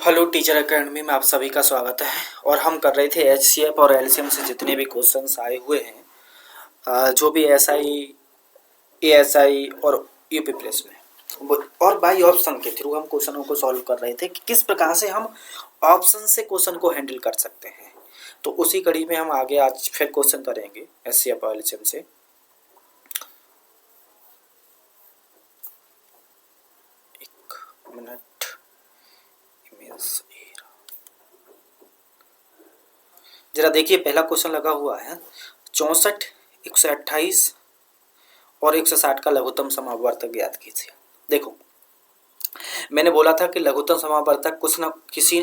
Hello teacher academy में आप सभी का स्वागत है। और हम कर रहे थे एचसीएफ और एलसीएम से जितने भी क्वेश्चंस आए हुए हैं, जो भी एसआई, एएसआई और यूपी प्रेस में और बाई ऑप्शन के थ्रू हम क्वेश्चनों को सॉल्व कर रहे थे कि किस प्रकार से हम ऑप्शन से क्वेश्चन को हैंडल कर सकते हैं। तो उसी कड़ी में हम आगे आज फिर क्वेश्चन करेंगे एचसीएफ और एलसीएम से। एक मिनट, जरा देखिए, पहला क्वेश्चन लगा हुआ है 64, 128 और 160 का लघुत्तम समापवर्तक ज्ञात कीजिए। देखो, मैंने बोला था कि लघुत्तम समापवर्तक कुछ न किसी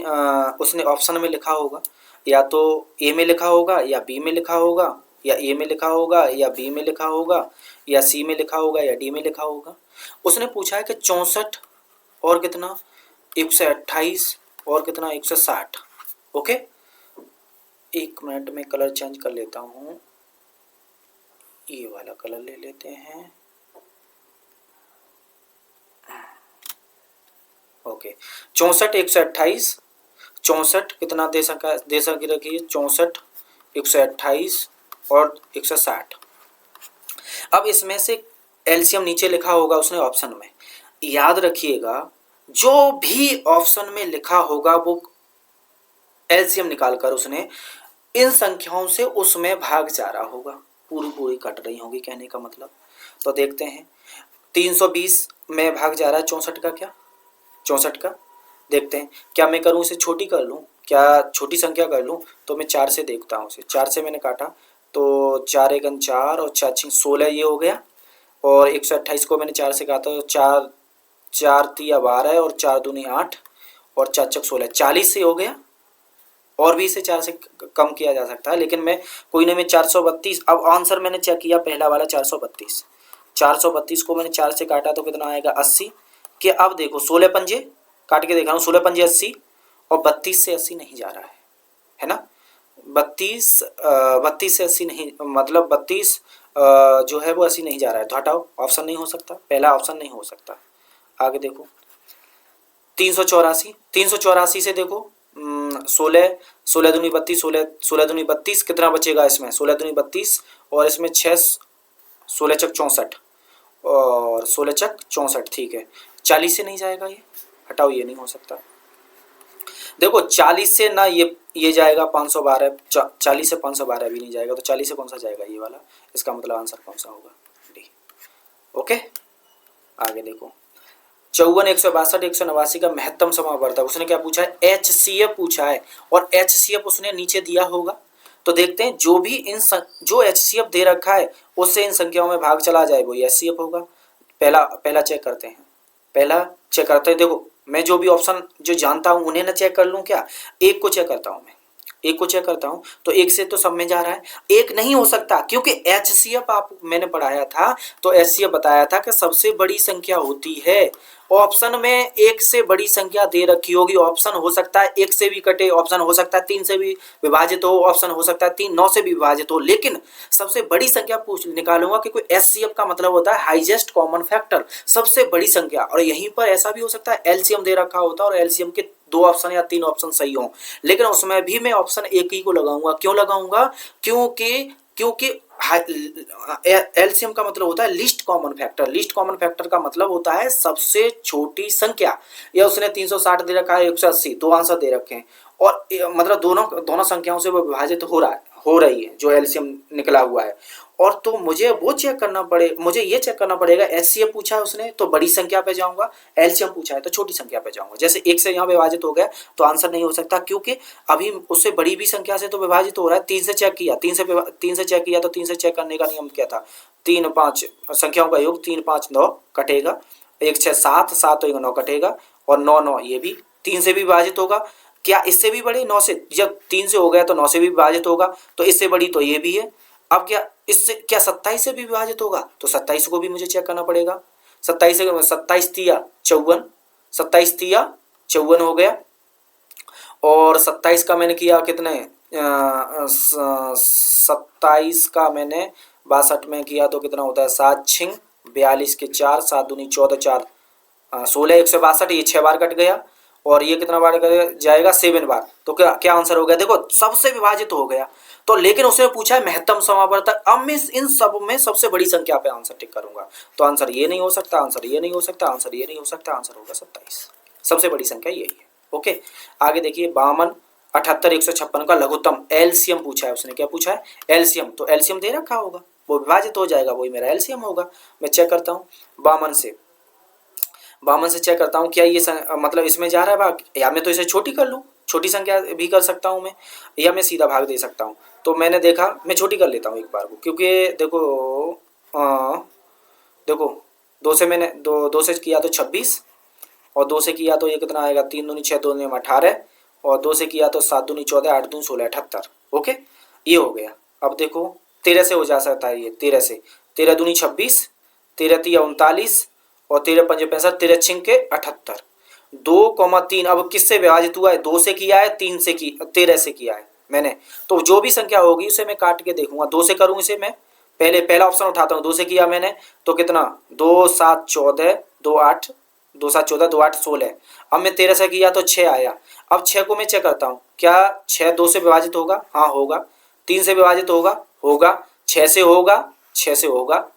उसने ऑप्शन में लिखा होगा, या तो ए में लिखा होगा या बी में लिखा होगा, या ए में लिखा होगा या बी में लिखा होगा, या सी में लिखा होगा या डी में लिखा होगा। उसने पूछा है कि 64 और कितना 128 और कितना 160। ओके, एक मिनट में कलर चेंज कर लेता हूँ, ये वाला कलर ले लेते हैं। ओके, 64, 128, 64 कितना दे सके रखिए, 64, 128 और 160। अब इसमें से एलसीएम नीचे लिखा होगा उसने ऑप्शन में। याद रखिएगा, जो भी ऑप्शन में लिखा होगा वो एलसीएम निकालकर उसने इन संख्याओं से उसमें भाग जा रहा होगा, पूरी कट रही होगी कहने का मतलब। तो देखते हैं, 320 में भाग जा रहा है 64 का, क्या 64 का देखते हैं। क्या मैं करूं, इसे छोटी कर लूं, क्या छोटी संख्या कर लूं? तो मैं 4 से देखता हूं इसे। 4 से मैंने काटा तो 4 एकन 4 और 4 6 16 ये हो गया। और 128 को मैंने 4 से काटा तो 4 4 3 12 और 4 दूनी 8 और 4 6 16, 40 से हो गया। और भी इसे 4 से कम किया जा सकता है, लेकिन मैं कोई नहीं, मैं 432। अब आंसर मैंने चेक किया, पहला वाला 432। 432 को मैंने 4 से काटा तो कितना आएगा 80 के। अब देखो 16 पंजे काट के देखा हूँ, 16 पंजे 80 और 32 से 80 नहीं जा रहा है ना। 32 से 80 नहीं, मतलब 32 जो है वो 80 नहीं जा रहा है, तो हटाओ, ऑप्शन नहीं हो सकता, पहला ऑप्शन नहीं हो सकता। आगे देखो 384, 384 से देखो 16, 16 दूनी 32, 16 दूनी 32, कितना बचेगा इसमें, 16 दूनी 32 और इसमें 6, 16 चक 64 और 16 चक 64, ठीक है। 40 से नहीं जाएगा ये, हटाओ, ये नहीं हो सकता। देखो 40 से ना ये जाएगा 512, 40 से 512 भी नहीं जाएगा, तो 40 से कौन सा जाएगा, ये वाला। इसका मतलब आंसर कौन सा होगा, डी। ओके, आगे देखो 54, 162, 189 का महत्तम समापवर्तक उसने क्या पूछा है, एचसीएफ पूछा है। और एचसीएफ उसने नीचे दिया होगा, तो देखते हैं जो भी जो एचसीएफ दे रखा है उससे इन संख्याओं में भाग चला जाए वो एचसीएफ होगा। पहला चेक करते हैं, पहला चेक करते हैं। देखो, मैं जो भी ऑप्शन जो जानता हूं उन्हें ना चेक कर लूं क्या, एक को चेक करता हूं मैं, एक को चेक करता हूं। तो एक से तो सब में जा रहा है, एक नहीं हो सकता, क्योंकि एचसीएफ आप मैंने पढ़ाया था, तो एचसीएफ बताया था कि सबसे बड़ी संख्या होती है। ऑप्शन में एक से बड़ी संख्या दे रखी होगी, ऑप्शन हो सकता है एक से भी कटे, ऑप्शन हो सकता है 3 से भी विभाजित हो, ऑप्शन हो सकता है 3 9 से भी विभाजित हो, लेकिन सबसे बड़ी संख्या पूछ निकालूंगा, क्योंकि एचसीएफ का मतलब होता है हाईएस्ट कॉमन फैक्टर, सबसे बड़ी संख्या। और यहीं पर ऐसा भी हो सकता है एलसीएम दे रखा होता है और एलसीएम के 2 ऑप्शन या 3 ऑप्शन सही हो, लेकिन उसमें भी मैं ऑप्शन एक ही को लगाऊंगा। क्यों लगाऊंगा, क्योंकि एलसीएम का मतलब होता है list common factor. List common factor का मतलब होता है सबसे छोटी संख्या। या उसने 360 दे रखा है, 180, 2 आंसर दे रखे हैं, और मतलब दोनों संख्याओं से वो विभाजित हो रही है जो एलसीएम निकला हुआ है। और तो मुझे वो चेक करना पड़े, मुझे ये चेक करना पड़ेगा, एचसीएफ पूछा है उसने तो बड़ी संख्या पे जाऊंगा, एलसीएम पूछा है तो छोटी संख्या पे जाऊंगा। जैसे एक से यहाँ विभाजित हो गया तो आंसर नहीं हो सकता, क्योंकि अभी उससे बड़ी भी संख्या से तो विभाजित हो रहा है। 3 से चेक किया, 3 से चेक किया, तो 3 से चेक करने का नियम क्या था, 3 5 संख्याओं का योग, 3 5 9 कटेगा, 1 6 7 7 1 9 कटेगा, और 9 9 ये भी 3 से भी विभाजित होगा। क्या इससे भी बड़े 9 से, जब 3 से हो गया तो 9 से भी विभाजित होगा, तो इससे बड़ी तो ये भी है। अब क्या इससे, क्या 27 से भी विभाजित होगा, तो 27 को भी मुझे चेक करना पड़ेगा। 27 से 27 तिया 54, 27 तिया 54 हो गया। और 27 का मैंने किया कितने, 27 का मैंने 62 में किया तो कितना होता है, 7 छिंग 42 के 4, 7 दूनी 14, 4 16 162, ये 6 बार कट गया और ये कितना बार कट जाएगा 7 बार। तो क्या क्या आंसर हो गया, देखो सबसे विभाजित हो गया। तो लेकिन उसने पूछा है महत्तम समावर्तक, अब मैं इन सब में सबसे बड़ी संख्या पे आंसर टिक करूंगा। तो आंसर ये नहीं हो सकता, आंसर ये नहीं हो सकता, आंसर ये नहीं हो सकता, आंसर होगा 27। सबसे बड़ी संख्या यही है। ओके, आगे देखिए 52 78 156 का लघुत्तम एलसीएम पूछा है उसने। क्या पूछा है, एलसीएम। तो एलसीएम दे रखा होगा, वो विभाजित हो जाएगा, वही मेरा एलसीएम होगा। मैं चेक करता हूँ 52 से चेक करता हूँ क्या ये मतलब इसमें जा रहा है भाग, या मैं तो इसे छोटी कर लूँ, छोटी संख्या भी कर सकता हूँ मैं, या मैं सीधा भाग दे सकता हूँ। तो मैंने देखा मैं छोटी कर लेता हूँ एक बार को, क्योंकि देखो देखो 2 से मैंने 2 से किया तो 26, और 2 से किया तो ये कितना आएगा 3 दूनी 6 2 18, और 2 से किया तो 7 दूनी 14 8 दूनी 16 78। ओके, ये हो गया। अब देखो 13 से हो जा सकता है ये, 13 से 13 दूनी 26, 13 तिया 39, और 13 पंजे 65, 13 छिंके 78। 2,3 अब किससे विभाजित हुआ है, 2 से किया है, 3 से की 13 से किया है मैंने। तो जो भी संख्या होगी उसे मैं काट के देखूंगा। 2 से करूँ इसे मैं, पहला ऑप्शन उठाता हूँ। 2 से किया मैंने तो कितना 2 7 14 2 8 2 7 14 2 8 16। अब मैं 13 से किया तो 6 आया। अब 6 को मैं चेक करता हूँ, क्या 6 2 से विभाजित होगा, हाँ होगा। 3 से विभाजित होगा, होगा। 6 से होगा, 6 से होगा।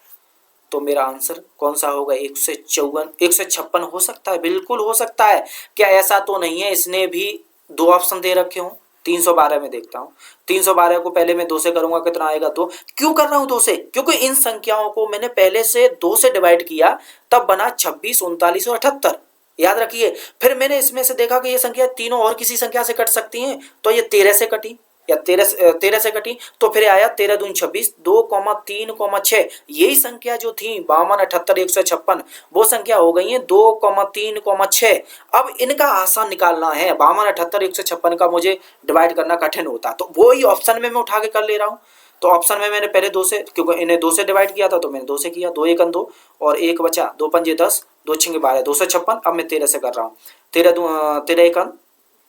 तो मेरा आंसर कौन सा होगा, 154 156 हो सकता है, बिल्कुल हो सकता है। क्या ऐसा तो नहीं है इसने भी 2 ऑप्शन दे रखे हों। 312 में देखता हूँ, 312 को पहले मैं 2 से करूंगा, कितना आएगा 2। क्यों कर रहा हूँ 2 से, क्योंकि इन संख्याओं को मैंने पहले से 2 से डिवाइड किया, तब बना 26 39 और 78। याद रखिए। फिर मैंने इसमें से देखा कि ये संख्या तीनों और किसी संख्या से कट सकती हैं, तो ये 13 से कटी, या 13 से कटी, तो फिर आया 13 दूनी 26 2,3,6। यही संख्या जो थी 52 78 156, वो संख्या हो गई है 2,3,6। अब इनका आसान निकालना है, 52 78 156 का मुझे डिवाइड करना कठिन होता, तो वो ही ऑप्शन में मैं उठा के कर ले रहा हूँ। तो ऑप्शन में मैंने पहले 2 से, क्योंकि इन्हें 2 से डिवाइड किया था तो मैंने 2 से किया, 2 1 2 और 1 बचा, 2 पंजे 10 2 6 12 256। अब मैं 13 से कर रहा हूँ, 13 1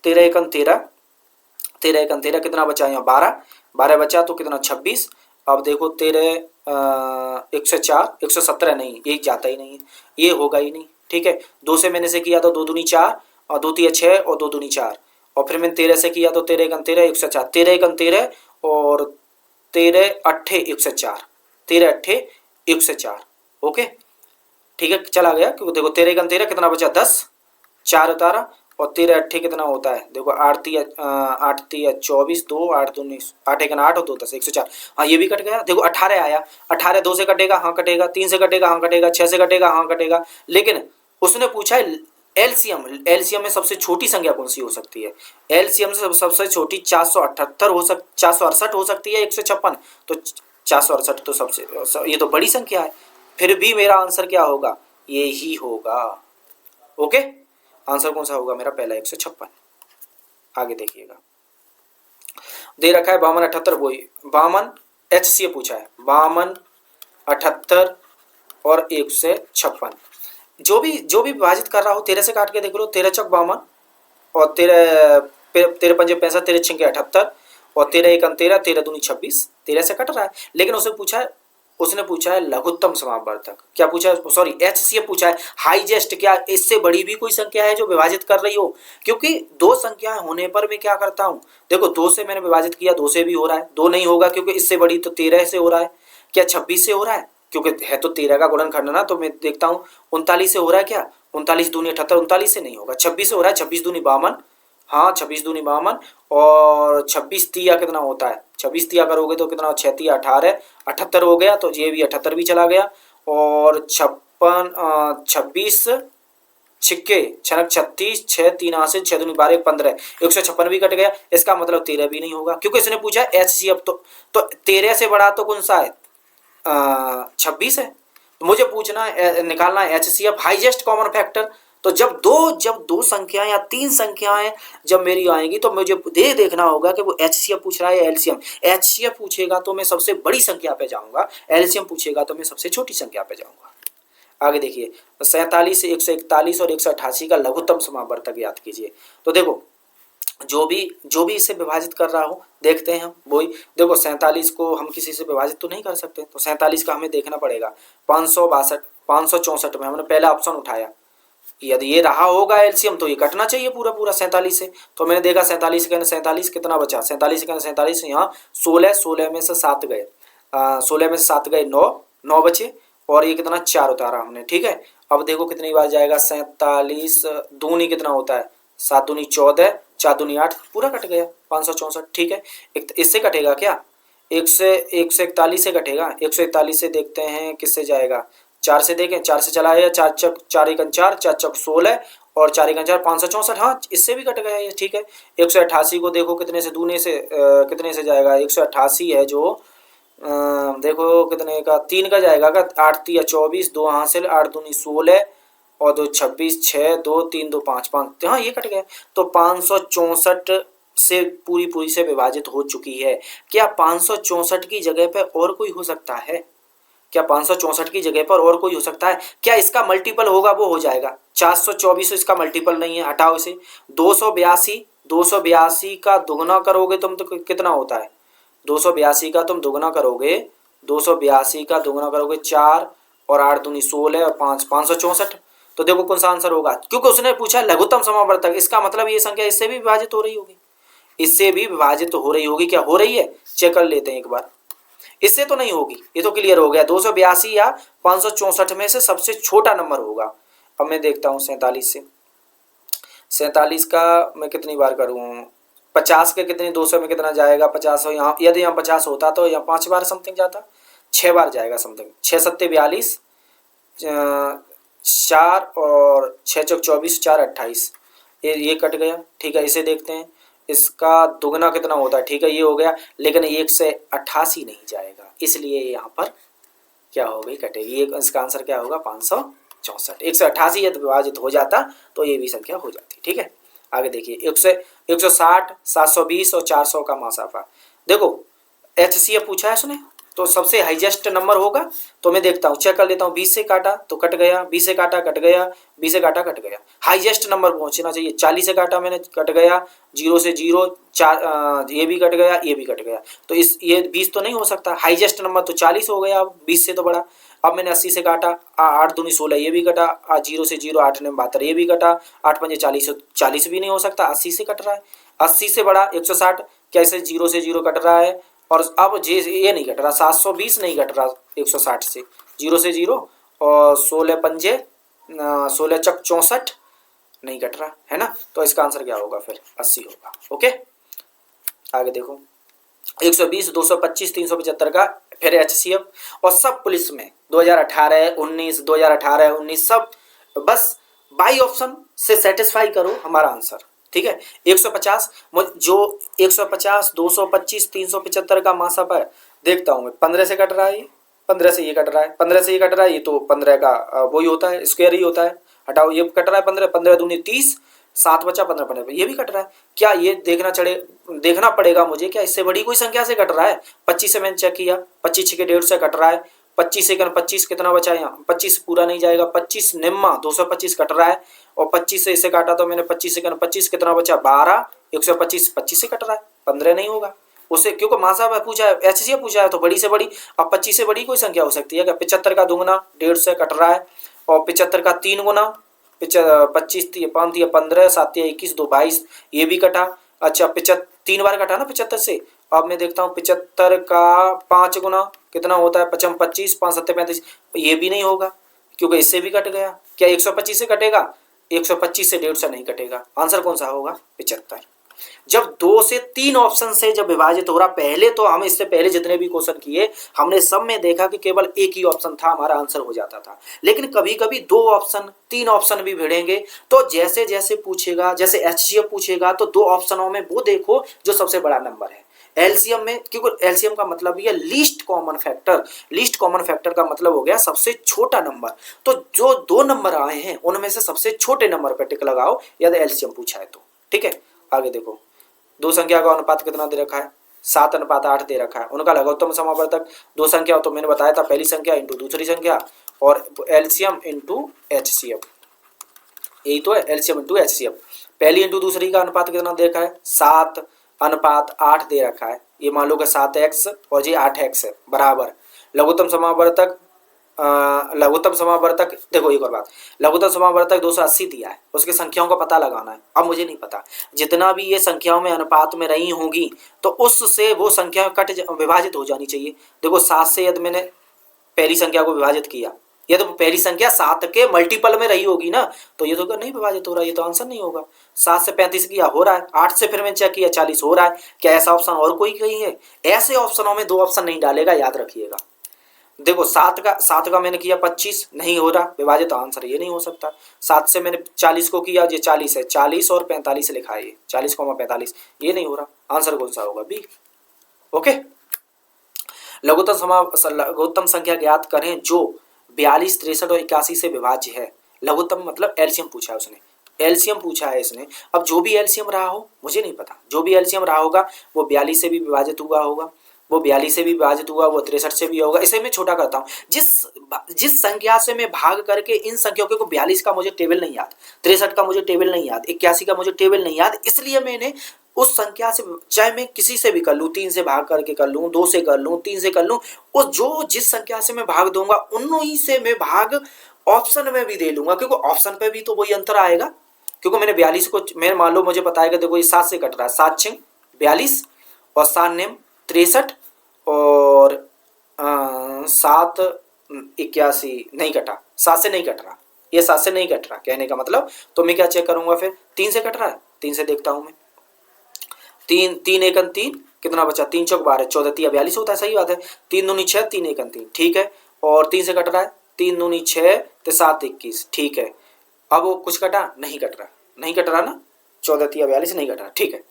13 13 13 कितना बचा यहाँ 12 12 बचा तो कितना 26। अब देखो 13 104 117 नहीं, ये जाता ही नहीं है, ये होगा ही नहीं। ठीक है, 2 से मैंने से किया तो 2 दूनी 4 और 2 तिया 6 और 2 दूनी 4, और फिर मैंने 13 से किया तो 13 1 13 104 13 1 13 और 13 8 104 13 8 104। ओके ठीक है, चला गया, क्योंकि देखो 13 1 13 कितना बचा 10, 4 उतारा, और 13 8 कितना होता है, देखो 8 तिया 24 2 8 2 8 1 8 और 2 10 104। हाँ ये भी कट गया। देखो 18 आया, 18 2 से कटेगा, हाँ कटेगा। 3 से कटेगा, हाँ कटेगा। 6 से कटेगा, हाँ कटेगा। लेकिन उसने पूछा है एलसीएम, एलसीएम में सबसे छोटी संख्या कौन सी हो सकती है। एलसीएम से सबसे छोटी 478 हो 468 हो सकती है 156। तो 468 तो सबसे, ये तो बड़ी संख्या है। फिर भी मेरा आंसर क्या होगा, ये ही होगा। ओके, आंसर कौन सा होगा मेरा, पहला 156। आगे देखिएगा, दे रखा है 52 78 वही 52 एच से पूछा है, 52 78 और 156। जो भी विभाजित कर रहा हो 13 से काट के देख लो, 13 चौक 52 और 13 पंजे 65 13 छिंके 78 और 13 1 13 13 दूनी 26, 13 से कट रहा है। लेकिन उसने पूछा है लघुत्तम समावर्तक। क्या पूछा है, सॉरी एचसीएफ पूछा है, हाईएस्ट। क्या इससे बड़ी भी कोई संख्या है जो विभाजित कर रही हो, क्योंकि 2 संख्याएं होने पर मैं क्या करता हूं, देखो 2 से मैंने विभाजित किया, 2 से भी हो रहा है, 2 नहीं होगा क्योंकि इससे बड़ी तो 13 से हो रहा है। क्या 26 से हो रहा है, क्योंकि है तो 13 का गुणनखंड ना, तो मैं देखता हूँ 39 से हो रहा है। क्या 39 दूनी 78, 39 से नहीं होगा। 26 से हो रहा है, 26 दूनी 52, हाँ 26 दूनी 52, और 26 तिया कितना होता है, 26 तिया करोगे तो कितना, 6 तिया 18 78 हो गया, तो ये भी 78 भी चला गया। और 26 छिक्के 36 6 3 8 6 दूनी 12 15 156 भी कट गया। इसका मतलब 13 भी नहीं होगा, क्योंकि इसने पूछा एचसीएफ। तो 13 से बड़ा तो कौन सा है, 26 है। तो मुझे पूछना निकालना है एचसीएफ, हाईएस्ट कॉमन फैक्टर। तो जब दो संख्याएं या 3 संख्याएं जब मेरी आएंगी, तो मुझे देखना होगा कि वो एचसीएफ पूछ रहा है या एलसीएम। एचसीएफ पूछेगा तो मैं सबसे बड़ी संख्या पे जाऊंगा, एलसीएम पूछेगा तो मैं सबसे छोटी संख्या पे जाऊंगा। आगे देखिए 47 141 और 188 का लघुत्तम समावर्तक याद कीजिए। तो देखो जो भी इससे विभाजित कर रहा हो, देखते हैं हम वही। देखो 47 को हम किसी से विभाजित तो नहीं कर सकते, तो 47 का हमें देखना पड़ेगा 564 में हमने पहला ऑप्शन उठाया, यदि ये रहा होगा एलसीएम तो ये कटना चाहिए पूरा पूरा 47 से। तो मैंने देखा 47 के 47 कितना बचा, 47 के 47 यहाँ 16, 16 में से 7 गए, 16 में से 7 गए 9, 9 बचे और ये कितना 4 उतारा हमने। ठीक है, अब देखो कितनी बार जाएगा 47 दूनी कितना होता है 7 दूनी 14, 4 दूनी 8, पूरा कट गया 564। ठीक है, इससे कटेगा क्या, 141 से कटेगा, 141 से देखते हैं किससे जाएगा, 4 से देखें, 4 से चला है, 4 चक 4 एकन 4, 4 चक 16 और 4 एकन 4 564। हाँ, इससे भी कट गया ये। ठीक है, 188 को देखो कितने से दूने से कितने से जाएगा, 188 है जो देखो कितने का 3 का जाएगा का 8 तिया 24, 2 हासिल, 8 दूनी 16 और 2 26, 6 2 3 2 5 5। हाँ, ये कट गया। तो 564 से पूरी से विभाजित हो चुकी है। क्या 564 की जगह पे और कोई हो सकता है, क्या 564 की जगह पर और कोई हो सकता है, क्या इसका मल्टीपल होगा वो हो जाएगा 424, इसका मल्टीपल नहीं है, हटाओ इसे। 282 का दुगना करोगे तुम तो कितना होता है, 282 का तुम दुगना करोगे, 282 का दुगना करोगे 4 और 8 दूनी 16 और 5 564। तो देखो कौन सा आंसर होगा, क्योंकि उसने पूछा लघुत्तम समावर्तक, इसका मतलब ये संख्या इससे भी विभाजित हो रही होगी, इससे भी विभाजित हो रही होगी। क्या हो रही है, चेक कर लेते हैं एक बार। इससे तो नहीं होगी, ये तो क्लियर हो गया। 282 या 564 में से सबसे छोटा नंबर होगा। अब मैं देखता हूँ 47 से, 47 का मैं कितनी बार करूँ, 50 के कितनी 200 में कितना जाएगा, 50 हो यहाँ, यदि यहाँ 50 होता तो यहाँ 5 बार समथिंग जाता, 6 बार जाएगा समथिंग, 6 सत्ते 42, 4 और 6 चौक 24, 4 28, ये कट गया। ठीक है, इसे देखते हैं, इसका दुगना कितना होता है। ठीक है, ये हो गया, लेकिन 188 नहीं जाएगा, इसलिए यहाँ पर क्या हो गई, कटेगी। ये इसका आंसर क्या होगा 564। 188 यदि विभाजित हो जाता तो ये भी संख्या हो जाती। ठीक है, आगे देखिए 160, 720 और 400 का मासाफा। देखो HCF पूछा है उसने, तो सबसे हाईएस्ट नंबर होगा। तो मैं देखता हूँ, चेक कर लेता हूँ, 20 से काटा तो कट गया, 20 से काटा कट गया, 20 से काटा कट गया, हाईएस्ट नंबर पहुंचना चाहिए। 40 से काटा मैंने, कट गया, 0 से 0, 4 ये भी कट गया, ये भी कट गया। तो इस ये 20 तो नहीं हो सकता, हाईएस्ट नंबर तो 40 हो गया, अब 20 से तो बड़ा। अब मैंने 80 से काटा, 8 दूनी 16, ये भी कटा, 0 से 0, 8 ने 72, ये भी कटा, 8 पंजे 40, 40 भी नहीं हो सकता, 80 से कट रहा है। 80 से बड़ा 160, कैसे 0 से 0 कट रहा है, और अब ये नहीं कट रहा, 720 नहीं कट रहा 160 से, 0 से 0 और 16 पंजे 16 चक 64 नहीं कट रहा है ना। तो इसका आंसर क्या होगा फिर, 80 होगा। ओके, आगे देखो 120, 225, 375 का फिर HCF, और सब पुलिस में 2018, 19, 2018, 19 सब बस बाई ऑप्शन से सेटिस्फाई करो हमारा आंसर। ठीक है, 150 जो 150, 225, 375 का मासापा है, देखता हूँ मैं 15 से कट रहा है, 15 से ये कट रहा है, 15 से ये कट रहा है, ये तो 15 का वही होता है, स्क्वायर ही होता है, हटाओ, ये कट रहा है 15, 15 दूनी 30, 7 बचा 15, 15 ये भी कट रहा है। क्या ये देखना पड़ेगा मुझे, क्या इससे बड़ी कोई संख्या से कट रहा है। 25 से मैंने चेक किया, 25 के 1.5 से कट रहा है, 25 सेकंड 25 कितना बचा यहाँ, 25 पूरा नहीं जाएगा, 25 निम्मा 225 कट रहा है, और 25 से इसे काटा तो मैंने 25 सेकंड 25 कितना बचा 12, 125 25 से कट रहा है, 15 नहीं होगा उससे, क्योंकि मासा पूछा है, HCF पूछा है, तो बड़ी से बड़ी। अब 25 से बड़ी कोई संख्या हो सकती है क्या, 75 का दुगुना 1.5 से कट रहा है, और 75 का 3 गुना 25, 5 15, 7 21, 2 22, ये भी कटा। अच्छा 3 बार कटा ना 75 से। अब मैं देखता हूँ 75 का 5 गुना कितना होता है, 55, 25, 5 7 35, ये भी नहीं होगा क्योंकि इससे भी कट गया। क्या 125 से कटेगा, 125 से 1.5 से नहीं कटेगा। आंसर कौन सा होगा 75। जब 2 से 3 ऑप्शन से जब विभाजित हो रहा, पहले तो हम इससे पहले जितने भी क्वेश्चन किए हमने सब में देखा कि केवल एक ही ऑप्शन था, हमारा आंसर हो जाता था। लेकिन कभी कभी 2 ऑप्शन 3 ऑप्शन भी भिड़ेंगे, तो जैसे जैसे पूछेगा, जैसे HCF पूछेगा तो 2 ऑप्शनों में वो देखो जो सबसे बड़ा नंबर है। एलसीएम में, क्योंकि एलसीएम का मतलब ये least common factor, least common factor का मतलब हो गया सबसे छोटा नंबर। तो जो 2 नंबर आए हैं उनमें से सबसे छोटे नंबर पर टिक लगाओ यदि एलसीएम पूछा है तो। ठीक है, आगे देखो 2 संख्या का अनुपात कितना दे रखा है, 7:8 दे रखा है। उनका लघुत्तम समावर्तक 2 संख्या तो मैंने बताया था, पहली संख्या इंटू दूसरी संख्या, और एलसीएम इंटू HCF, यही तो है, एलसीएम इंटू HCF। पहली इंटू दूसरी का अनुपात कितना दे रखा है, 7:8 दे रखा है। ये मान लो कि 7x और ये 8x है बराबर। लघुत्तम समावर्तक लघुत्तम समावर्तक, देखो एक और बात, लघुत्तम समावर्तक 280 दिया है, उसकी संख्याओं का पता लगाना है। अब मुझे नहीं पता जितना भी ये संख्याओं में अनुपात में रही होंगी तो उससे वो संख्या विभाजित हो जानी चाहिए। देखो 7 से यदि मैंने पहली संख्या को विभाजित किया, ये तो पहली संख्या 7 के मल्टीपल में रही होगी ना, तो ये तो नहीं विभाजित हो रहा है, ये तो आंसर नहीं होगा। 7 से 35 किया, हो रहा है। 8 से फिर मैंने चेक किया, 40 हो रहा है। क्या ऐसा ऑप्शन और कोई कहीं है? ऐसे ऑप्शनों में 2 ऑप्शन नहीं डालेगा, याद रखिएगा। देखो 7 का मैंने किया 25, नहीं हो रहा, विभाजित तो आंसर ये नहीं हो सकता। 7 से मैंने 40 को किया, ये 40 है, 40 और 45 लिखा है, ये 40,45, ये नहीं हो रहा, आंसर कौन सा होगा? बी। ओके, लघुत्तम संख्या ज्ञात करें जो 42, 63 और 81 से विभाज्य है। लघुत्तम मतलब एलसीएम पूछा है उसने, एलसीएम पूछा है इसने। अब जो भी एलसीएम रहा हो, मुझे नहीं पता, जो भी एलसीएम रहा होगा वो 42 से भी विभाजित हुआ होगा, वो 42 से भी विभाजित हुआ, वो 63 से भी होगा। इसे मैं छोटा करता हूँ, जिस संख्या से मैं भाग करके इन संख्याओं को 42 का मुझे टेबल नहीं याद, 63 का मुझे टेबल नहीं याद, 81 का मुझे टेबल नहीं याद, इसलिए मैंने उस संख्या से, चाहे मैं किसी से भी कर लूँ, 3 से भाग करके कर लूँ, 2 से कर लूँ, 3 से कर लूँ, वो जो जिस संख्या से मैं भाग दूंगा उन्हीं से मैं भाग ऑप्शन में भी दे लूंगा, क्योंकि ऑप्शन पे भी तो वही अंतर आएगा। क्योंकि मैंने 42 को, मैं मान लो मुझे पता है, देखो ये 7 से कट रहा है, 7 6 42 और 7 9 63 और 7 81 नहीं कटा, 7 से नहीं कट रहा, ये 7 से नहीं कट रहा, कहने का मतलब। तो मैं क्या चेक करूंगा फिर? 3 से कट रहा है, 3 से देखता हूं मैं। 3 1 3 कितना बचा? 3 चौक 12, 14 3 42 होता है, सही बात है। 3 दूनी 6, 3 1 3, ठीक है। और 3 से कट रहा है, 3 दूनी 6 तो 7 21, ठीक है। अब वो कुछ कटा? नहीं कट रहा, नहीं कट रहा ना, 14 3 42 नहीं कट रहा, ठीक है,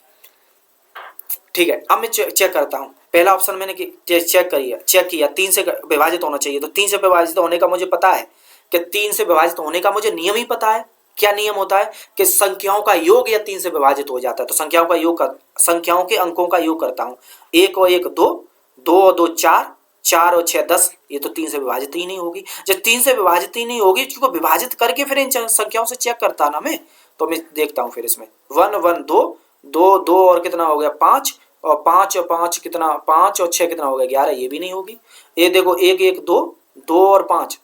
ठीक है। अब मैं चेक करता हूँ, पहला ऑप्शन मैंने चेक किया 3 से विभाजित होना चाहिए, तो 3 से विभाजित होने का मुझे पता है कि 3 से विभाजित होने का मुझे नियम ही पता है। क्या नियम होता है? कि संख्याओं का योग या 3 से विभाजित हो जाता है, तो संख्याओं के अंकों का योग करता हूँ। 1 और 1 2, 2 और 2 4, 4 और 6 10, ये तो 3 से विभाजित ही नहीं होगी। जब 3 से विभाजित ही नहीं होगी, क्योंकि विभाजित करके फिर इन संख्याओं से चेक करता ना मैं, तो मैं देखता हूँ फिर इसमें 1 1 2 2 2 और कितना हो गया 5, और 5 और 5 कितना, 5 और 6 कितना हो गया 11, ये भी नहीं होगी। ये देखो 1 1 2, 2 और 5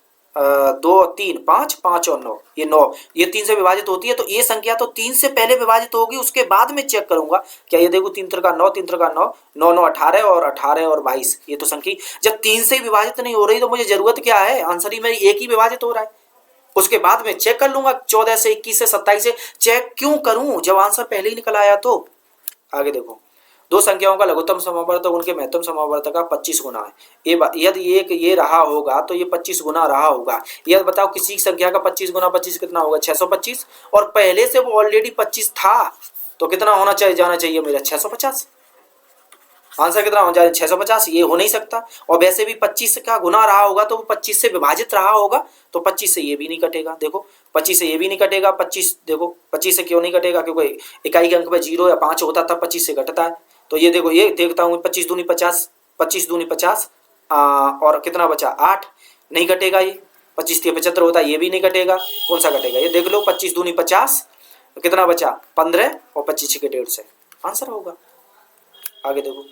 2 3 5, 5 और 9, ये 9, ये 3 से विभाजित होती है, तो ये संख्या तो 3 से पहले विभाजित होगी, उसके बाद में चेक करूंगा। क्या ये देखो 3 का 9, 3 का 9, 9 9 18 और 18 और 22, ये तो संख्या जब 3 से विभाजित नहीं हो रही तो मुझे जरूरत क्या है? आंसर ही मेरी एक ही विभाजित हो रहा है, उसके बाद में चेक कर लूंगा। 14 से 21 से 27 से चेक क्यों करूं जब आंसर पहले ही निकल आया? तो आगे देखो, दो संख्याओं का लघुत्तम समावर्तक उनके महत्तम समावर्तक का 25 गुना है। यदि ये रहा होगा तो ये 25 गुना रहा होगा। यदि बताओ किसी संख्या का 25 गुना 25 कितना होगा? 625, और पहले से वो ऑलरेडी 25 था, तो कितना होना चाहिए, जाना चाहिए मेरा 650। आंसर कितना हो जाए? 650, ये हो नहीं सकता। और वैसे भी 25 का गुना रहा होगा तो वो 25 से विभाजित रहा होगा, तो 25 से ये भी नहीं कटेगा। देखो 25 से ये भी नहीं कटेगा, 25 देखो 25 से क्यों नहीं कटेगा? क्योंकि इकाई के अंक में 0 या 5 होता तब 25 से कटता है। तो ये देखो, ये देखता हूँ 25 दूनी 50, 25 दूनी 50 और कितना बचा 8, नहीं कटेगा। ये 25 से 75 होता है, ये भी नहीं कटेगा। कौन सा कटेगा? ये देख लो 25 दूनी 50, कितना बचा 15 और 25 के 1.5 से आंसर होगा। आगे देखो,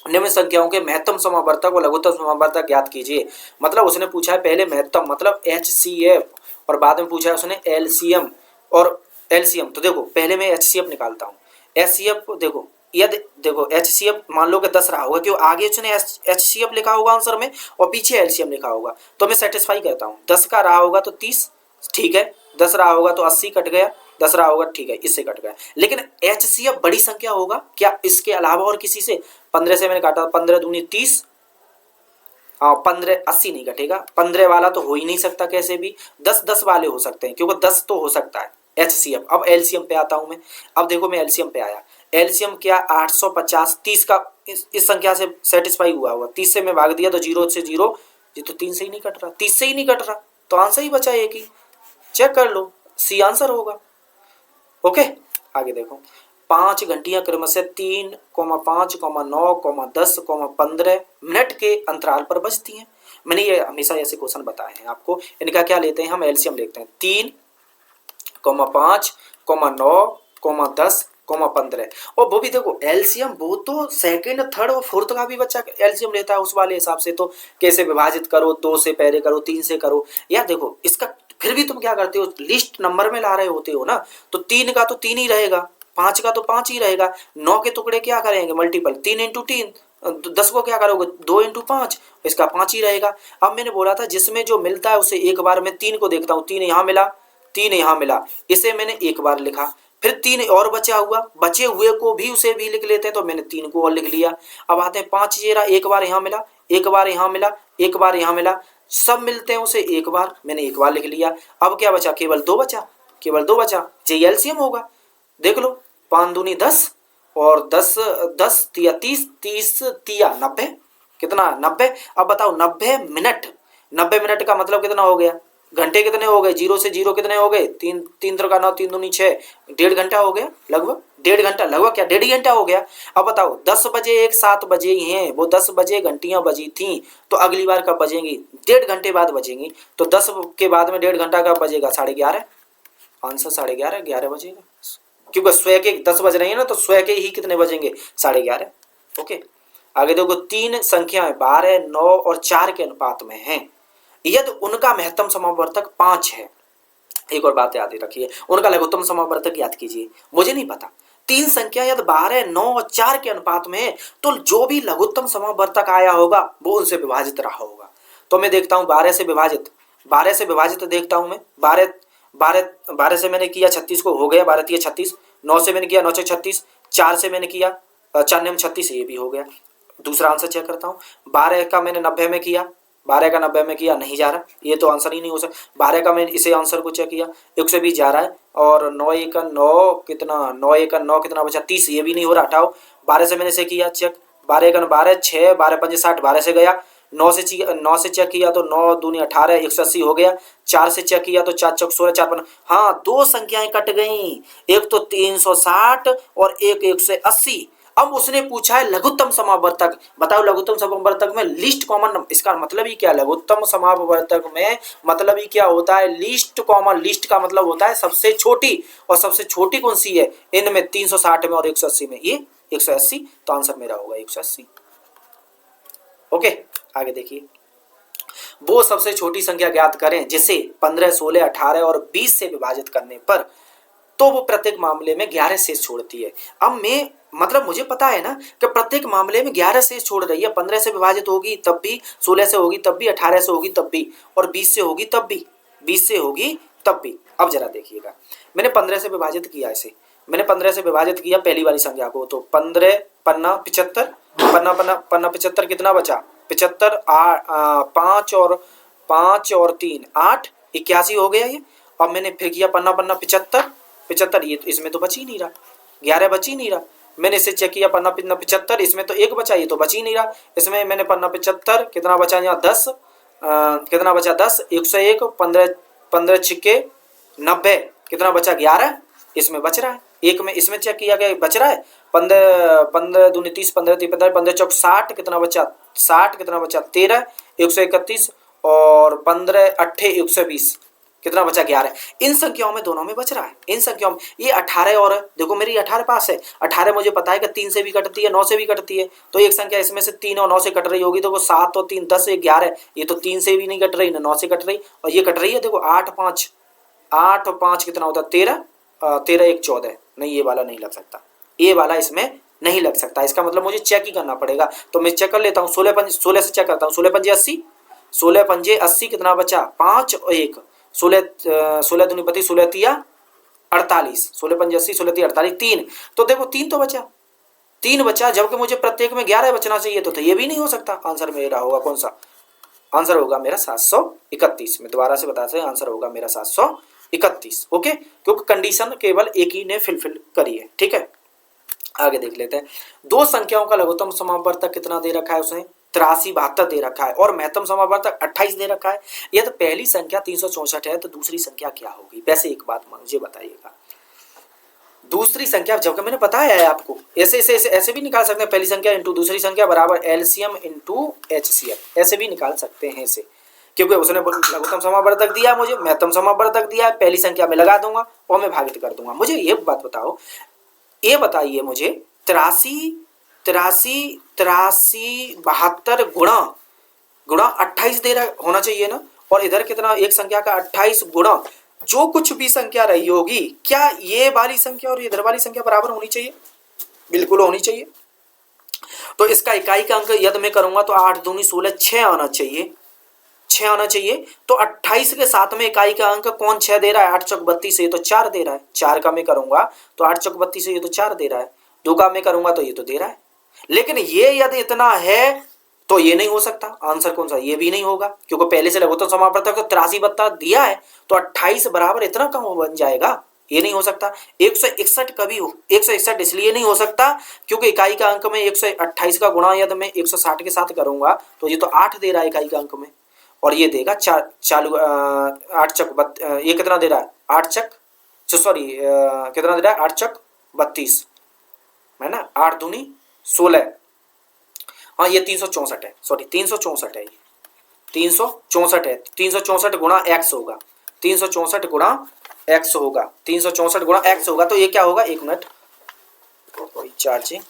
निम्न संख्याओं के महत्तम समावर्तक और लघुत्तम समावर्तक ज्ञात कीजिए। मतलब उसने पूछा है पहले महत्तम मतलब HCF, और बाद में पूछा है उसने LCM और LCM। तो देखो पहले मैं HCF निकालता हूँ। HCF को देखो, यदि देखो HCF मान लो कि 10 रहा होगा, क्यों आगे उसने HCF लिखा होगा आंसर में और पीछे LCM लिखा होगा, तो मैं सेटिस्फाई करता हूँ। 10 का रहा होगा तो 30, ठीक है। 10 रहा होगा तो 80 कट गया, 10 रहा होगा, ठीक है, इससे कट गया। लेकिन HCF बड़ी संख्या होगा क्या इसके अलावा और किसी से? 15 से मैंने काटा, 15 दूनी 30, 15 80 नहीं कटेगा, 15 वाला तो हो ही नहीं सकता कैसे भी। 10 10 वाले हो सकते हैं, क्योंकि 10 तो हो सकता है HCF। अब LCM पे आता हूं मैं। अब देखो मैं LCM पे आया, LCM क्या 850, 30 का इस संख्या से सेटिस्फाई हुआ होगा। 30 से मैं भाग दिया तो 0 से 0, ये तो 3 से ही नहीं कट रहा, 30 से ही नहीं कट रहा, तो आंसर ही बचा एक ही। चेक कर लो, सी आंसर होगा। ओके, आगे देखो, 5 घंटियां क्रमशः 3, 5, 9, 10, 15 मिनट के अंतराल पर बजती हैं। मैंने ये हमेशा ऐसे क्वेश्चन बताए हैं आपको। इनका क्या लेते हैं हम? एलसीएम लेते हैं। 3, 5, 9, 10, 15। और वो भी देखो एलसीएम, वो तो सेकंड थर्ड और फोर्थ का भी बच्चा एलसीएम लेता है उस वाले हिसाब से, तो कैसे विभाजित करो, 2 से पहले करो, 3 से करो। यार देखो इसका फिर भी तुम क्या करते हो, लिस्ट नंबर में ला रहे होते हो ना, तो 3 का तो 3 ही रहेगा, 5 का तो 5 ही रहेगा, 9 के टुकड़े क्या करेंगे मल्टीपल, 3 इंटू 3, 10 को क्या करोगे 2 इंटू 5, इसका 5 ही रहेगा। अब मैंने बोला था जिसमें जो मिलता है उसे एक बार मैं 3 को देखता हूँ, 3 यहाँ मिला, 3 यहाँ मिला, इसे मैंने एक बार लिखा, फिर 3 और बचा हुआ, बचे हुए को भी उसे भी लिख लेते हैं, तो मैंने 3 को और लिख लिया। अब आते हैं 5 जेरा, एक बार यहाँ मिला, एक बार यहाँ मिला, एक बार यहाँ मिला, सब मिलते हैं उसे एक बार, मैंने एक बार लिख लिया। अब क्या बचा, केवल 2 बचा, केवल 2 बचा, ये एलसीएम होगा। देख लो 5 दूनी 10 और 10 10 तिया 30, 30 तिया 90, कितना 90। अब बताओ 90 मिनट, 90 मिनट का मतलब कितना हो गया, घंटे कितने हो गए, 0 से 0 कितने हो गए, 3 3 3 का 9, 3 दूनी 6, 1.5 घंटा हो गया लगभग, 1.5 घंटा लगभग, क्या 1.5 घंटा हो गया। अब बताओ 10 बजे एक 7 बजे ही हैं, वो 10 बजे घंटियां बजी थी, तो अगली बार कब बजेंगी, 1.5 घंटे बाद बजेंगी, तो 10 के बाद में 1.5 घंटा कब बजेगा, 11:30, आंसर 11:30, 11 बजेगा, क्योंकि स्वयं के 10 बज रही है ना, तो स्वयं के ही कितने बजेंगे, 11:30। ओके, आगे देखो 3 संख्याएं 12, 9 और 4 के अनुपात में हैं, यदि उनका महत्तम समावर्तक 5 है। एक और बात याद रखिए, उनका लघुत्तम समावर्तक याद कीजिए, मुझे नहीं पता, 3 संख्या यदि 12, 9 और 4 के अनुपात में है, तो जो भी लघुत्तम समावर्तक आया होगा वो उनसे विभाजित रहा होगा। तो मैं देखता हूं 12 से विभाजित, 12 से विभाजित देखता हूं मैं, 12 12 12 से मैंने किया 36 को हो गया, 12 3 36, 9 से मैंने किया 9 6 36, 4 से मैंने किया 4 9 36, ये भी हो गया। दूसरा आंसर चेक करता हूँ, 12 का मैंने 90 में किया, 12 का 90 में किया, नहीं जा रहा, ये तो आंसर ही नहीं हो सकता। 12 का मैंने इसे आंसर को चेक किया, 120 जा रहा है, और 9 1 9 कितना, 9 1 9 कितना बचा, 30, ये भी नहीं हो रहा, हटाओ। 12 से मैंने इसे किया चेक, 12 1 12 6, 12 5 60, 12 से गया, 9 से चेक किया तो 9 दूनी 18, 180 हो गया, 4 से चेक किया तो 4 चौक 16, 4 5, हाँ 2 संख्याएं कट गई, एक तो 360 और एक 180। अब उसने पूछा है लघुत्तम समावर्तक, बताओ लघुत्तम समावर्तक में लिस्ट कॉमन, इसका मतलब ही क्या, लघुत्तम समावर्तक में मतलब ही क्या होता है, लिस्ट कॉमन, लिस्ट का मतलब होता है सबसे छोटी, और सबसे छोटी कौन सी है इनमें, 360 में और 180 में, ये 180, तो आंसर मेरा होगा 180। ओके, आगे देखिए, वो सबसे छोटी संख्या ज्ञात करें जिसे 15, 16, 18 और 20 से विभाजित करने पर तो वो प्रत्येक मामले में 11 शेष छोड़ती है। अब मैं मतलब मुझे पता है ना कि प्रत्येक मामले में 11 शेष छोड़ रही है, 15 से विभाजित होगी तब भी, 16 से होगी तब भी, 18 से होगी तब भी, और 20 से होगी तब भी, 20 से होगी तब भी। अब जरा देखिएगा, मैंने 15 से विभाजित किया, इसे मैंने 15 से विभाजित किया पहली वाली संख्या को, तो 15 पन्ना 75, पन्ना पन्ना पन्ना 75, कितना बचा 75, 5 और 3 8, 81 हो गया ये। अब मैंने फिर किया पन्ना पन्ना 75, 75, ये तो इसमें तो बच ही नहीं रहा, 11 बच ही नहीं रहा। मैंने इसे चेक किया पन्ना पन्ना 75, इसमें तो एक बचा, ये तो बच ही नहीं रहा। इसमें मैंने पन्ना 75, कितना बचा यहाँ 10, कितना बचा 10, 101, 15 15 छिक्के 90, कितना बचा 11, इसमें बच रहा है एक में, इसमें चेक किया गया बच रहा है 15 15 दूनी 30, 15 3 15, 15 चौक 60, कितना बचा 60, कितना बचा 13, 131, और 15 8 120, कितना बचा 11। इन संख्याओं में दोनों में बच रहा है, इन संख्याओं में ये 18 और देखो मेरी 18 पास है, 18 मुझे पता है कि 3 से भी कटती है, 9 से भी कटती है, तो एक संख्या इसमें से 3 और 9 से कट रही होगी, तो वो 7 और 3 10 11, ये तो 3 से भी नहीं कट रही ना 9 से कट रही, और ये कट रही है देखो 8 और 5 कितना होता है 13, 13 1 14, नहीं ये वाला नहीं लग सकता, ये वाला इसमें नहीं लग सकता, इसका मतलब मुझे चेक ही करना पड़ेगा। तो मैं चेक कर लेता हूँ, 16 से चेक करता हूँ, 16 पंजे 80, 16 पंजे 80, कितना बचा 5 और 1, 16 दूनी 32, 16 तिया 48, 16 पंजे 80, 16 तिया 48, 3, तो देखो 3 तो बचा, 3 बचा, जबकि मुझे प्रत्येक में 11 बचना चाहिए, तो ये भी नहीं हो सकता। आंसर मेरा होगा कौन सा, आंसर होगा मेरा 731। मैं दोबारा से बता दें, आंसर होगा मेरा 731। ओके, क्योंकि कंडीशन केवल एक ही ने फिलफिल करी है, ठीक है। आगे देख लेते हैं, दो संख्याओं का लघुत्तम समावर्तक कितना दे रखा है उसने, 83 72 दे रखा है, और महत्तम समावर्तक 28 दे रखा है। यह तो पहली संख्या 364 है, तो दूसरी संख्या क्या होगी। वैसे एक बात मुझे बताइएगा, दूसरी संख्या जबकि मैंने बताया है आपको, ऐसे भी निकाल सकते हैं, पहली संख्या इंटू दूसरी संख्या बराबर एलसीएम इंटू एचसीएफ, ऐसे भी निकाल सकते हैं इसे, क्योंकि उसने लघुत्तम समावर्तक दिया, मुझे महत्तम समावर्तक दिया है, पहली संख्या में लगा दूंगा और मैं भागित कर दूंगा। मुझे ये बात बताओ, ये बताइए मुझे, 73 गुणा 28 दे रहा होना चाहिए ना, और इधर कितना, एक संख्या का 28 गुणा जो कुछ भी संख्या रही होगी, क्या ये वाली संख्या और इधर वाली संख्या बराबर होनी चाहिए? बिल्कुल होनी चाहिए। तो इसका इकाई का अंक यदि मैं करूंगा तो 8 दूनी 16, 6 आना चाहिए, 6 आना चाहिए। तो 28 के साथ में इकाई का अंक कौन 6 दे रहा है? 8 चौक 32 से ये तो 4 दे रहा है, 4 का मैं करूंगा तो 8 चौक 32 से ये तो 4 दे रहा है, 2 का मैं करूंगा तो ये तो दे रहा है। लेकिन ये यदि इतना है तो ये नहीं हो सकता, आंसर कौन सा? ये भी नहीं होगा, क्योंकि पहले से लघुत्तम समापवर्तक तो 83 बत्ता दिया है, तो 28 बराबर इतना कम बन जाएगा, ये नहीं हो सकता। 161 कभी हो, 161 इसलिए नहीं हो सकता क्योंकि इकाई का अंक में 128 का गुणा यदि मैं 160 के साथ करूंगा तो ये तो 8 दे रहा है इकाई का अंक में, और ये देगा 8 चक ये कितना दे रहा है? 8 चक सॉरी कितना दे रहा है? 8 चक 32 है ना, 8 दूनी 16, हाँ ये 364 है, सॉरी 364 है, ये 364 है, 364 गुणा x होगा, 364 गुणा x होगा, 364 गुणा x होगा, तो ये क्या होगा? 1 मिनट चार्जिंग,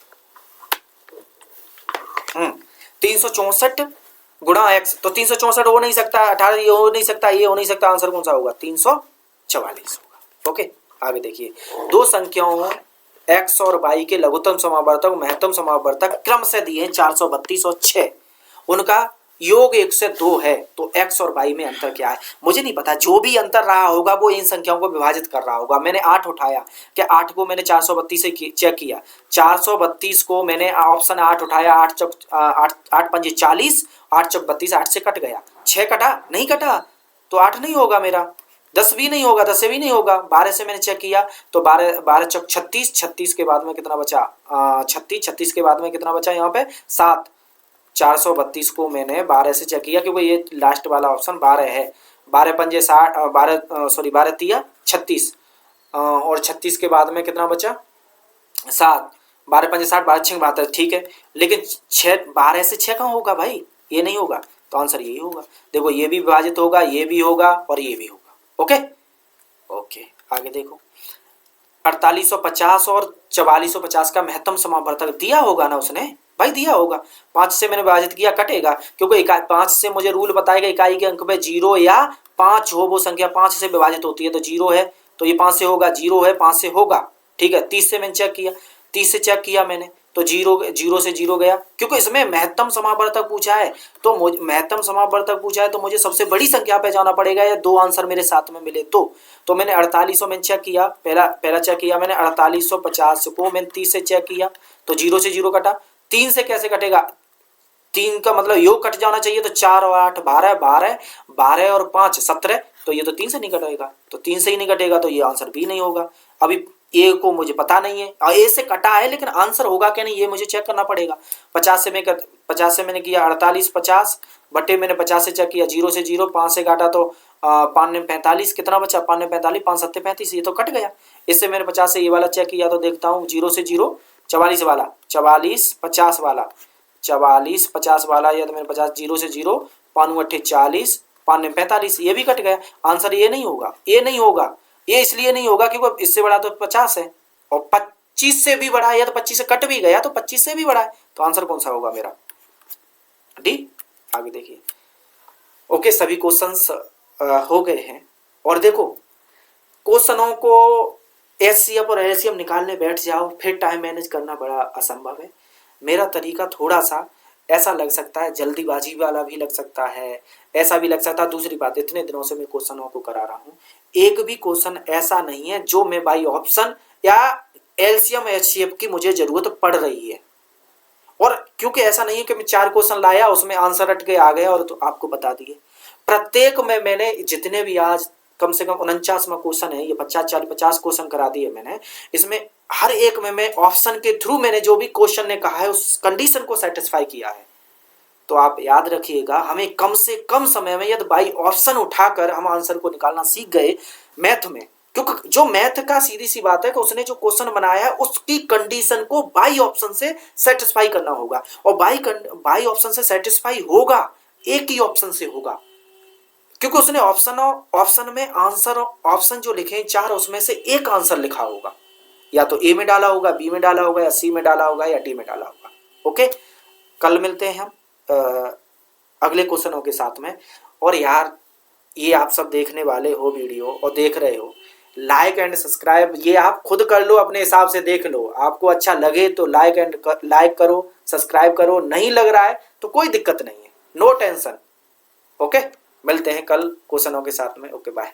364 गुणा x, तो 364 हो नहीं सकता, 18 ये हो नहीं सकता, ये हो नहीं सकता, आंसर कौन सा होगा? 344 होगा। ओके, आगे देखिए, दो संख्याओं x और y के लघुत्तम समावर्तक महत्तम समावर्तक क्रम से दिए हैं 432 और 6, उनका योग 1 से 2 है, तो x और y में अंतर क्या है? मुझे नहीं पता, जो भी अंतर रहा होगा वो इन संख्याओं को विभाजित कर रहा होगा। मैंने 8 उठाया, क्या 8 को मैंने 432 से चेक किया, 432 को मैंने ऑप्शन 8 उठाया, 8 चौक 8 पंजे 40, 8 चौक 32, 8 से कट गया, 6 कटा नहीं कटा, तो 8 नहीं होगा मेरा, 10 भी नहीं होगा, 10 से भी नहीं होगा, 12 से मैंने चेक किया तो 12 चौक 36, 36 के बाद में कितना बचा? 36, 36 के बाद में कितना बचा यहाँ पे? 7, 432 को मैंने 12 से चेक किया क्योंकि ये लास्ट वाला ऑप्शन 12 है, 12 पंजे 60, 12 तिया 36, और 36 के बाद में कितना बचा? 7, 12 पंजे 60, 12 6 72, ठीक है, लेकिन 12 से 6 कहाँ होगा भाई? ये नहीं होगा, तो आंसर यही होगा। देखो ये भी विभाजित होगा, ये भी होगा और ये भी होगा। ओके ओके, आगे देखो, 4850 और 4450 का महत्तम समावर्तक दिया होगा ना उसने, भाई दिया होगा। 5 से मैंने विभाजित किया, कटेगा, क्योंकि 5 से मुझे रूल बताएगा इकाई के अंक पे 0 या 5 हो, वो संख्या 5 से विभाजित होती है, तो 0 है तो ये 5 से होगा, 0 है 5 से होगा, ठीक है। 30 से मैंने चेक किया, 30 से चेक किया मैंने तो 0 से 0 गया, क्योंकि इसमें महत्तम समावर्तक पूछा है, तो महत्तम समावर्तक पूछा है तो मुझे सबसे बड़ी संख्या पे जाना पड़ेगा, या 2 आंसर मेरे साथ में मिले तो मैंने 4800 में चेक किया, पहला चेक किया मैंने 4850 को मैंने 30 से चेक किया तो 0 से 0 कटा, 3 से कैसे कटेगा? 3 का मतलब योग कट जाना चाहिए, तो 4 और 8 12, 12 12 और 5 17, तो ये तो 3 से नहीं कटेगा, तो 3 से ही नहीं कटेगा, तो ये आंसर भी नहीं होगा। अभी ए को मुझे पता नहीं है, और ए से कटा है लेकिन आंसर होगा क्या नहीं ये मुझे चेक करना पड़ेगा। 50 से मैंने किया 48 50 बटे मैंने 50 से चेक किया, 0 से 0, 5 से काटा तो 5 ने 45, कितना बचा? 5 ने 45, 5 7 35, ये तो कट गया। इससे मैंने 50 से ये वाला चेक किया तो देखता हूँ 0 से 0 44 वाला, 44 50 वाला, 44 50 वाला, या तो मैंने 50 0 से 0, 5 8 40, 5 ने 45, ये भी कट गया। आंसर ये नहीं होगा, ये नहीं होगा, ये इसलिए नहीं होगा क्योंकि इससे बड़ा तो 50 है, और 25 से भी बड़ा है, या तो 25 से कट भी गया तो 25 से भी बड़ा है, तो आंसर कौन सा होगा मेरा? डी। आगे देखिए, ओके, सभी क्वेश्चंस हो गए हैं, और देखो क्वेश्चनों को एचसीएफ और एलसीएम निकालने बैठ जाओ फिर टाइम मैनेज करना बड़ा असंभव है। मेरा तरीका थोड़ा सा ऐसा लग सकता है, जल्दीबाजी वाला भी लग सकता है, ऐसा भी लग सकता है। दूसरी बात, इतने दिनों से मैं क्वेश्चनों को करा रहा हूँ, एक भी क्वेश्चन ऐसा नहीं है जो मैं बाई ऑप्शन या एलसीएम एचसीएफ की मुझे जरूरत पड़ रही है, और क्योंकि ऐसा नहीं है कि मैं 4 क्वेश्चन लाया उसमें आंसर रट के आ गया और तो आपको बता दिए। प्रत्येक में मैंने जितने भी आज कम से कम 49वां क्वेश्चन है, ये 50 क्वेश्चन करा दिए मैंने, इसमें हर एक में मैं ऑप्शन के थ्रू मैंने जो भी क्वेश्चन ने कहा है उस कंडीशन को सेटिस्फाई किया है। तो आप याद रखिएगा, हमें कम से कम समय में यदि बाई ऑप्शन उठाकर हम आंसर को निकालना सीख गए मैथ में, क्योंकि जो मैथ का सीधी सी बात है कि उसने जो क्वेश्चन बनाया है उसकी कंडीशन को बाई ऑप्शन से सेटिस्फाई करना होगा, और बाई ऑप्शन से सेटिस्फाई होगा एक ही ऑप्शन से होगा, क्योंकि उसने ऑप्शन में आंसर ऑप्शन जो लिखे 4 उसमें से एक आंसर लिखा होगा। या तो ए में डाला होगा, बी में डाला होगा, या सी में डाला होगा, या डी में डाला होगा। ओके, कल मिलते हैं हम अगले क्वेश्चनों के साथ में। और यार ये आप सब देखने वाले हो वीडियो और देख रहे हो, लाइक एंड सब्सक्राइब ये आप खुद कर लो, अपने हिसाब से देख लो। आपको अच्छा लगे तो लाइक करो, सब्सक्राइब करो, नहीं लग रहा है तो कोई दिक्कत नहीं है, नो टेंशन। ओके, मिलते हैं कल क्वेश्चनों के साथ में। Okay bye.